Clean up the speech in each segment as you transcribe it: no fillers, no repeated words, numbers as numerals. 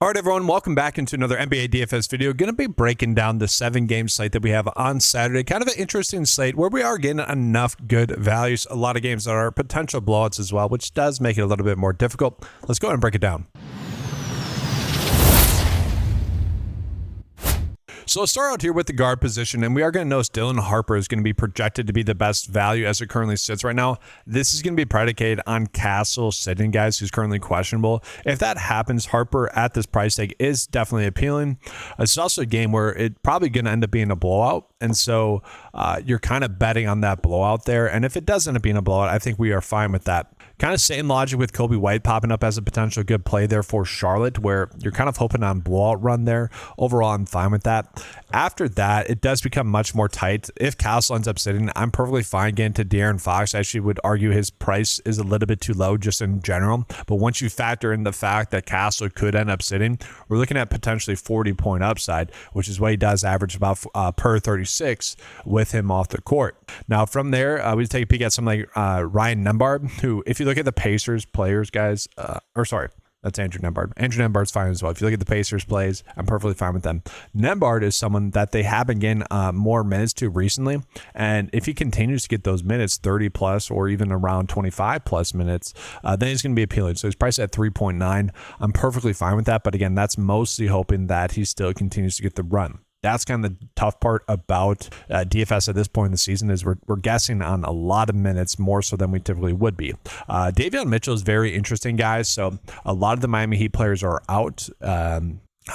All right, everyone, welcome back into another NBA DFS video. Going to be breaking down the 7-game slate that we have on Saturday. Kind of an interesting slate where we are getting enough good values. A lot of games that are potential blowouts as well, which does make it a little bit more difficult. Let's go ahead and break it down. So let's start out here with the guard position, and we are going to notice Dylan Harper is going to be projected to be the best value as it currently sits right now. This is going to be predicated on Castle sitting, guys, who's currently questionable. If that happens, Harper at this price tag is definitely appealing. It's also a game where it's probably going to end up being a blowout, and so you're kind of betting on that blowout there. And if it does end up being a blowout, I think we are fine with that. Kind of same logic with Kobe White popping up as a potential good play there for Charlotte, where you're kind of hoping on blowout run there. Overall, I'm fine with that. After that, it does become much more tight. If Castle ends up sitting, I'm perfectly fine getting to De'Aaron Fox. I actually would argue his price is a little bit too low just in general. But once you factor in the fact that Castle could end up sitting, we're looking at potentially 40-point upside, which is what he does average about per 36 with him off the court. Now, from there, we take a peek at something like Ryan Nembhard, who, if you look at the Pacers players, guys, that's Andrew Nembhard. Andrew Nembhard's fine as well. If you look at the Pacers plays, I'm perfectly fine with them. Nembhard is someone that they have been getting more minutes to recently. And if he continues to get those minutes, 30 plus or even around 25 plus minutes, then he's going to be appealing. So he's priced at 3.9. I'm perfectly fine with that. But again, that's mostly hoping that he still continues to get the run. That's kind of the tough part about DFS at this point in the season is we're guessing on a lot of minutes more so than we typically would be. Davion Mitchell is very interesting, guys. So a lot of the Miami Heat players are out.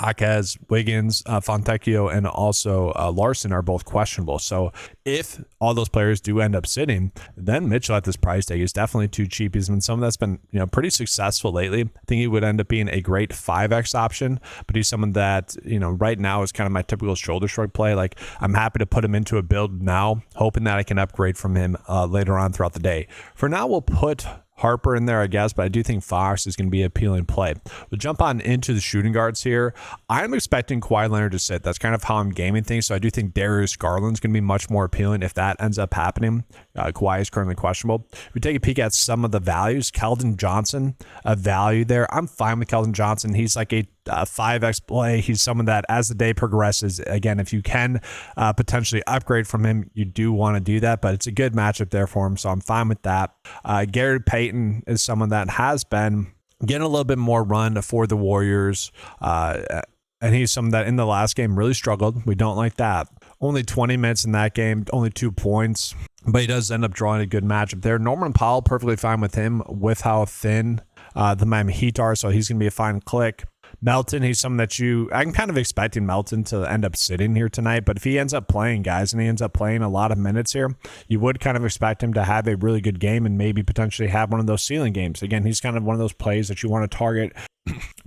Jaquez, Wiggins, Fontecchio, and also Larson are both questionable. So if all those players do end up sitting, then Mitchell at this price tag is definitely too cheap. He's been someone that's been pretty successful lately. I think he would end up being a great 5x option, but he's someone that right now is kind of my typical shoulder shrug play. Like, I'm happy to put him into a build now, hoping that I can upgrade from him later on throughout the day. For now, we'll put Harper in there, I guess, but I do think Fox is going to be an appealing play. We'll jump on into the shooting guards here. I'm expecting Kawhi Leonard to sit. That's kind of how I'm gaming things. So I do think Darius Garland's going to be much more appealing if that ends up happening. Kawhi is currently questionable. If we take a peek at some of the values, Keldon Johnson, a value there. I'm fine with Keldon Johnson. He's like a 5x play. He's someone that as the day progresses, again, if you can potentially upgrade from him, you do want to do that, but it's a good matchup there for him, so I'm fine with that. Gary Payton is someone that has been getting a little bit more run for the Warriors, and he's someone that in the last game really struggled. We don't like that. Only 20 minutes in that game, only 2 points, but he does end up drawing a good matchup there. Norman Powell, perfectly fine with him with how thin the Miami Heat are, so he's going to be a fine click. Melton, he's someone that I'm kind of expecting Melton to end up sitting here tonight, but if he ends up playing, guys, and he ends up playing a lot of minutes here, you would kind of expect him to have a really good game and maybe potentially have one of those ceiling games. Again, he's kind of one of those plays that you want to target,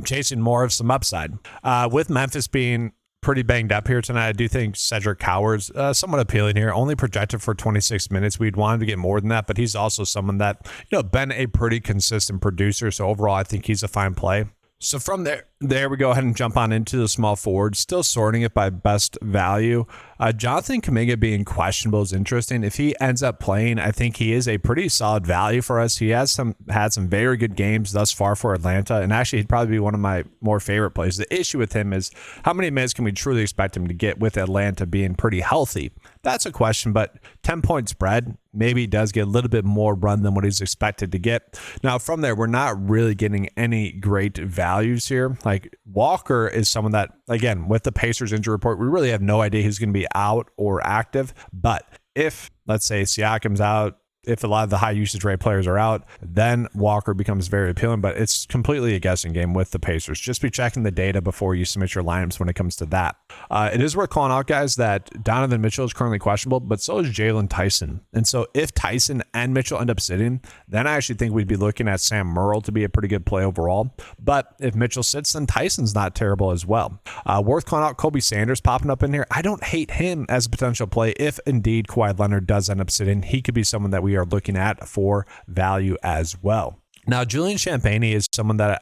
chasing more of some upside. With Memphis being pretty banged up here tonight, I do think Cedric Howard's somewhat appealing here, only projected for 26 minutes. We'd want him to get more than that, but he's also someone that, been a pretty consistent producer. So overall, I think he's a fine play. So from there we go ahead and jump on into the small forward, still sorting it by best value. Jonathan Kuminga being questionable is interesting. If he ends up playing, I think he is a pretty solid value for us. He has had some very good games thus far for Atlanta, and actually he'd probably be one of my more favorite plays. The issue with him is how many minutes can we truly expect him to get with Atlanta being pretty healthy? That's a question, but 10-point spread, maybe he does get a little bit more run than what he's expected to get. Now, from there, we're not really getting any great values here. Like, Walker is someone that, again, with the Pacers injury report, we really have no idea who's going to be out or active. But if, let's say, Siakam's out, if a lot of the high usage rate players are out, then Walker becomes very appealing, but it's completely a guessing game with the Pacers. Just be checking the data before you submit your lineups when it comes to that. It is worth calling out, guys, that Donovan Mitchell is currently questionable, but so is Jalen Tyson. And so if Tyson and Mitchell end up sitting, then I actually think we'd be looking at Sam Merrill to be a pretty good play overall. But if Mitchell sits, then Tyson's not terrible as well. Worth calling out Kobe Sanders popping up in here. I don't hate him as a potential play. If indeed Kawhi Leonard does end up sitting, he could be someone that we are looking at for value as well. Now, Julian Champagnie is someone that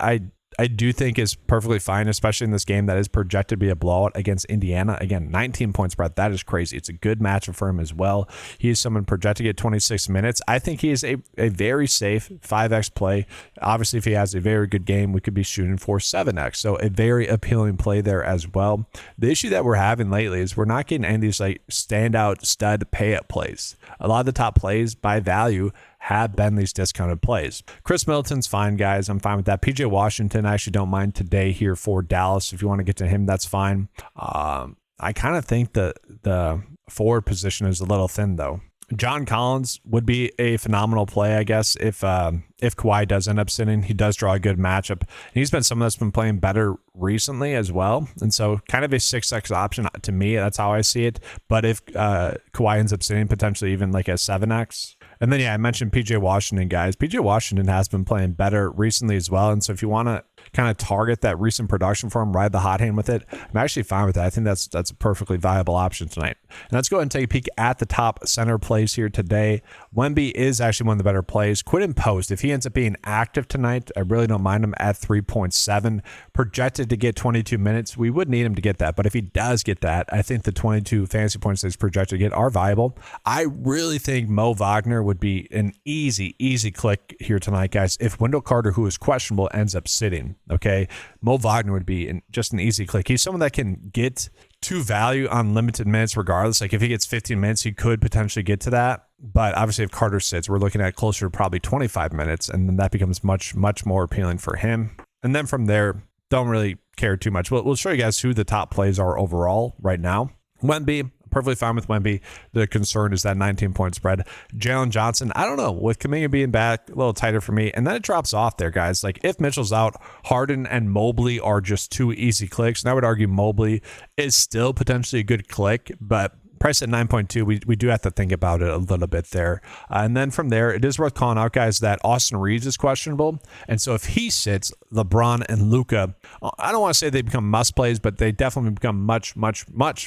I do think is perfectly fine, especially in this game that is projected to be a blowout against Indiana. Again, 19 point spread. That is crazy. It's a good matchup for him as well. He is someone projected to get 26 minutes. I think he is a very safe 5x play. Obviously, if he has a very good game, we could be shooting for 7x. So a very appealing play there as well. The issue that we're having lately is we're not getting any of these like standout stud pay up plays. A lot of the top plays by value have been these discounted plays. Chris Middleton's fine, guys. I'm fine with that. PJ Washington, I actually don't mind today here for Dallas. If you want to get to him, that's fine. I kind of think that the forward position is a little thin, though. John Collins would be a phenomenal play, I guess, if Kawhi does end up sitting. He does draw a good matchup. And he's been someone that's been playing better recently as well. And so kind of a 6x option to me. That's how I see it. But if Kawhi ends up sitting, potentially even like a 7x. And then, yeah, I mentioned PJ Washington, guys. PJ Washington has been playing better recently as well. And so if you want to kind of target that recent production for him, ride the hot hand with it, I'm actually fine with that. I think that's a perfectly viable option tonight. And let's go ahead and take a peek at the top center plays here today. Wemby is actually one of the better plays. Quinn Post, if he ends up being active tonight, I really don't mind him at 3.7. Projected to get 22 minutes. We would need him to get that. But if he does get that, I think the 22 fantasy points that he's projected to get are viable. I really think Mo Wagner would be an easy click here tonight, guys. If Wendell Carter, who is questionable, ends up sitting, okay, Mo Wagner would be just an easy click. He's someone that can get to value on limited minutes regardless. Like if he gets 15 minutes, he could potentially get to that. But obviously if Carter sits, we're looking at closer to probably 25 minutes, and then that becomes much more appealing for him. And then from there, don't really care too much. We'll show you guys who the top plays are overall right now. Wemby, perfectly fine with Wemby. The concern is that 19-point spread. Jalen Johnson, I don't know, with Kuminga being back, a little tighter for me. And then it drops off there, guys. Like if Mitchell's out, Harden and Mobley are just two easy clicks. And I would argue Mobley is still potentially a good click, but price at 9.2, we do have to think about it a little bit there. And then from there, it is worth calling out, guys, that Austin Reeves is questionable. And so if he sits, LeBron and Luka, I don't want to say they become must plays, but they definitely become much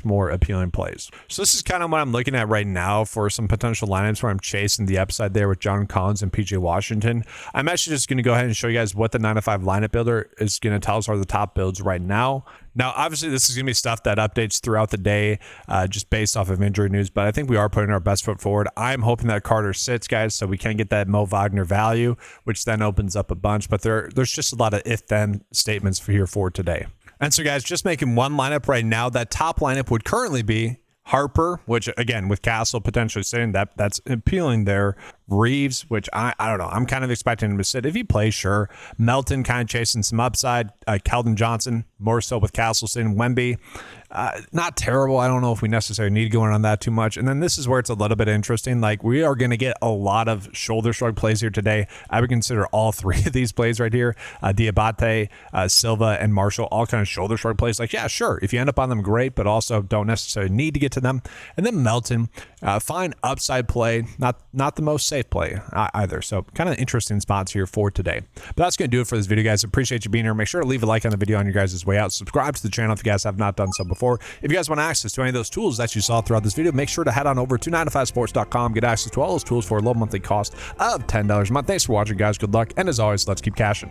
more appealing plays. So this is kind of what I'm looking at right now for some potential lineups where I'm chasing the upside there with John Collins and PJ Washington. I'm actually just going to go ahead and show you guys what the 9-to-5 lineup builder is going to tell us are the top builds right now. Now, obviously, this is going to be stuff that updates throughout the day just based off of injury news, but I think we are putting our best foot forward. I'm hoping that Carter sits, guys, so we can get that Mo Wagner value, which then opens up a bunch, but there's just a lot of if-then statements for here for today. And so, guys, just making one lineup right now. That top lineup would currently be Harper, which, again, with Castle potentially sitting, that's appealing there. Reeves, which I don't know. I'm kind of expecting him to sit. If he plays, sure. Melton kind of chasing some upside. Keldon Johnson, more so with Castle sitting. Wemby, not terrible. I don't know if we necessarily need to go in on that too much. And then this is where it's a little bit interesting. Like we are going to get a lot of shoulder shrug plays here today. I would consider all three of these plays right here, Diabate, Silva, and Marshall, all kind of shoulder shrug plays. Like, yeah, sure. If you end up on them, great, but also don't necessarily need to get to them. And then Melton, fine upside play, not the most safe play either. So kind of interesting spots here for today. But that's going to do it for this video, guys. Appreciate you being here. Make sure to leave a like on the video on your guys' way out. Subscribe to the channel if you guys have not done so before. If you guys want access to any of those tools that you saw throughout this video, make sure to head on over to 9to5sports.com. Get access to all those tools for a low monthly cost of $10 a month. Thanks for watching, guys. Good luck. And as always, let's keep cashing.